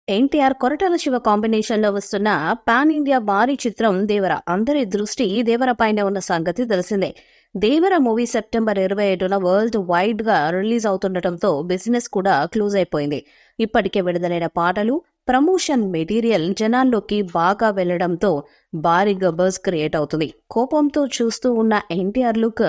NTR Koratala Shiva combination లో వస్తున్న pan India భారీ చిత్రం దేవర. అందరి దృష్టి దేవర పైన ఉన్న సంగతి తెలిసిందే. దేవర మూవీ సెప్టెంబర్ 27న వరల్డ్ వైడ్ గా రిలీజ్ అవుతుండటంతో బిజినెస్ కూడా క్లోజ్ అయిపోయింది. ఇప్పటికే విడుదలైన పాటలు, ప్రమోషన్ మెటీరియల్ జనాల్లోకి బాగా వెళ్లడంతో భారీగా బజ్ క్రియేట్ అవుతుంది. కోపంతో చూస్తూ ఉన్న ఎన్టీఆర్ లుక్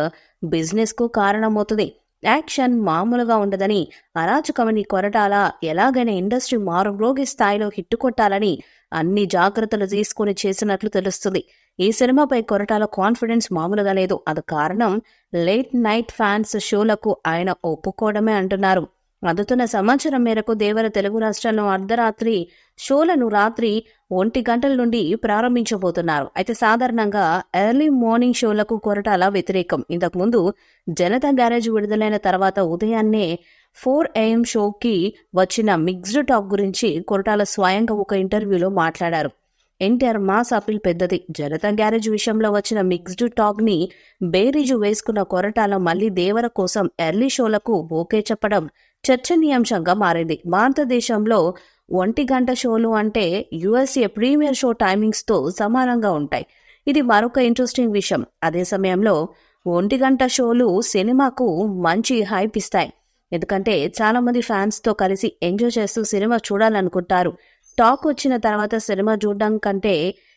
బిజినెస్ కు కారణమవుతుంది. యాక్షన్ మామూలుగా ఉండదని, అరాచకమని కొరటాల ఎలాగైనా ఇండస్ట్రీ మారుమ్రోగి స్థాయిలో హిట్టు కొట్టాలని అన్ని జాగ్రత్తలు తీసుకుని చేసినట్లు తెలుస్తుంది. ఈ సినిమాపై కొరటాల కాన్ఫిడెన్స్ మామూలుగా లేదు. అది కారణం లేట్ నైట్ ఫ్యాన్స్ షోలకు ఆయన ఒప్పుకోవడమే అంటున్నారు. అందుతున్న సమాచారం మేరకు దేవర తెలుగు రాష్ట్రాల్లో అర్ధరాత్రి షోలను రాత్రి 1 గంటల నుండి ప్రారంభించబోతున్నారు. అయితే సాధారణంగా ఎర్లీ మార్నింగ్ షోలకు కొరటాల వ్యతిరేకం. ఇంతకుముందు జనతా గ్యారేజ్ విడుదలైన తర్వాత ఉదయాన్నే 4 AM షోకి వచ్చిన మిక్స్డ్ టాక్ గురించి కొరటాల స్వయంగా ఒక ఇంటర్వ్యూలో మాట్లాడారు. ఎన్టీఆర్ మాస్ అపీల్ పెద్దది. జనతా గ్యారేజ్ విషయంలో వచ్చిన మిక్స్డ్ టాక్ ని బేరీజు వేసుకున్న కొరటాల మళ్లీ దేవర కోసం ఎర్లీ షోలకు ఓకే చెప్పడం చర్చనీయాంశంగా మారింది. భారతదేశంలో 1 గంట షోలు అంటే USA ప్రీమియర్ షో టైమింగ్స్ తో సమానంగా ఉంటాయి. ఇది మరొక ఇంట్రెస్టింగ్ విషయం. అదే సమయంలో 1 గంట షోలు సినిమాకు మంచి హైప్ ఇస్తాయి. ఎందుకంటే చాలా మంది ఫ్యాన్స్ తో కలిసి ఎంజాయ్ చేస్తూ సినిమా చూడాలనుకుంటారు. టాక్ వచ్చిన తర్వాత సినిమా చూడడం కంటే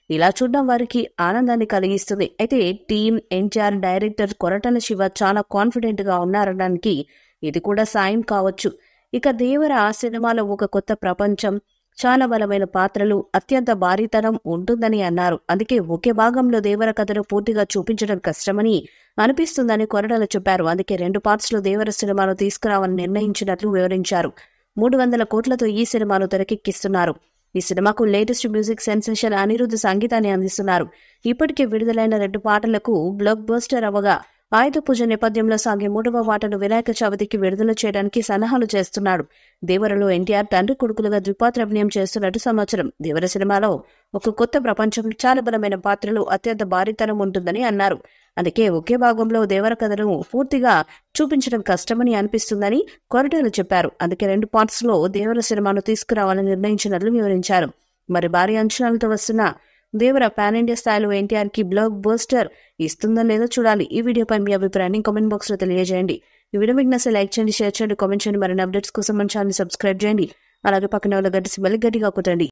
ఇలా చూడడం వారికి ఆనందాన్ని కలిగిస్తుంది. అయితే టీమ్, ఎన్టీఆర్, డైరెక్టర్ కొరటాల శివ చాలా కాన్ఫిడెంట్ గా ఉన్నారనడానికి ఇది కూడా సాయం కావచ్చు. ఇక దేవర సినిమాలో ఒక కొత్త ప్రపంచం, చాలా బలమైన పాత్రలు, అత్యంత భారీతనం ఉంటుందని అన్నారు. అందుకే ఒకే భాగంలో దేవర కథను పూర్తిగా చూపించడం కష్టమని అనిపిస్తుందని కొరటాల చెప్పారు. అందుకే 2 పార్ట్స్ లో దేవర సినిమాను తీసుకురావాలని నిర్ణయించినట్లు వివరించారు. 300 కోట్లతో ఈ సినిమాను తెరకెక్కిస్తున్నారు. ఈ సినిమాకు లేటెస్ట్ మ్యూజిక్ సెన్సేషన్ అనిరుద్ధ్ సంగీతాన్ని అందిస్తున్నారు. ఇప్పటికే విడుదలైన 2 పాటలకు బ్లాక్ బస్టర్ అవ్వగా, ఆయుధ పూజ నేపథ్యంలో సాగే 3వ పాటను వినాయక చవితికి విడుదల చేయడానికి సన్నాహాలు చేస్తున్నాడు. దేవరలో ఎన్టీఆర్ తండ్రి కొడుకులుగా ద్విపాత్రాభినయం చేస్తున్నట్టు సమాచారం. దేవర సినిమాలో ఒక కొత్త ప్రపంచం, చాలా బలమైన పాత్రలు, అత్యంత భారీతనం ఉంటుందని అన్నారు. అందుకే ఒకే భాగంలో దేవర కథను పూర్తిగా చూపించడం కష్టమని అనిపిస్తుందని కొరటాల చెప్పారు. అందుకే 2 పార్ట్స్ లో దేవర సినిమాను తీసుకురావాలని నిర్ణయించినట్లు వివరించారు. మరి భారీ అంచనాలతో వస్తున్న దేవర పాన్ ఇండియా స్థాయిలో ఎన్టీఆర్ కి బ్లాక్ బస్టర్ ఇస్తుందో లేదో చూడాలి. ఈ వీడియోపై మీ అభిప్రాయాన్ని కామెంట్ బాక్స్ లో తెలియజేయండి. ఈ వీడియో మీకు నచ్చితే లైక్ చేయండి, షేర్ చేయండి, కామెంట్ చేయండి. మరిన్ని అప్డేట్స్ కోసం మన ఛానల్ సబ్స్క్రైబ్ చేయండి. అలాగే పక్కన గడ్డి సింబల్ గట్టిగా కొట్టండి.